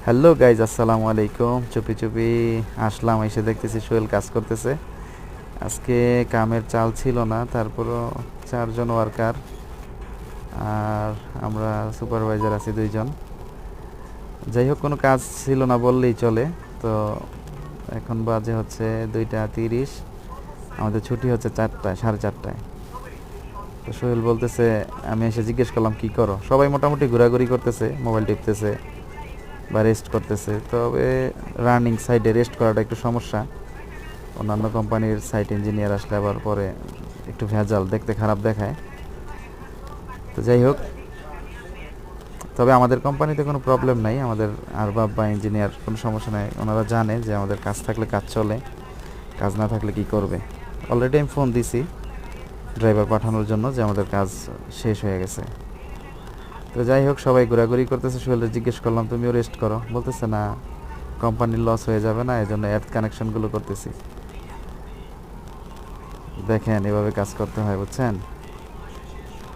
Hello guys, আসসালামু আলাইকুম। চুপি চুপি আসলাম, এসে দেখতেছি সোহেল কাজ করতেছে। আজকে কামের চাল ছিল না, তারপরও 4 জন ওয়ার্কার আর আমরা সুপারভাইজার আছি 2 জন। যাই হোক, কোনো কাজ ছিল না বললেই চলে। তো এখন বাজে হচ্ছে 2টা 30, আমাদের ছুটি হচ্ছে 4টায়, 4:30টায়। তো সোহেল বলতেছে, আমি এসে জিজ্ঞেস করলাম কি করো। সবাই মোটামুটি ঘোরাঘুরি করতেছে, মোবাইল টিপতেছে বা রেস্ট করতেছে। তবে রানিং সাইডে রেস্ট করাটা একটু সমস্যা। অন্যান্য কোম্পানির সাইট ইঞ্জিনিয়ার আসলে আবার পরে একটু ভেজাল, দেখতে খারাপ দেখায়। তো যাই হোক, তবে আমাদের কোম্পানিতে কোনো প্রবলেম নাই। আমাদের আরবাব বা ইঞ্জিনিয়ার কোনো সমস্যা নাই। ওনারা জানে যে আমাদের কাজ থাকলে কাজ চলে, কাজ না থাকলে কি করবে। অলরেডি আমি ফোন দিছি ড্রাইভার পাঠানোর জন্য যে আমাদের কাজ শেষ হয়ে গেছে। তো যাই হোক, সবাই ঘোরাঘুরি করতেছে। সোহেলকে জিজ্ঞেস করলাম তুমিও রেস্ট করো, বলতেছে না, কোম্পানির লস হয়ে যাবে না, এই জন্য এর্থ কানেকশনগুলো করতেছি। দেখেন, এভাবে কাজ করতে হয়, বুঝছেন।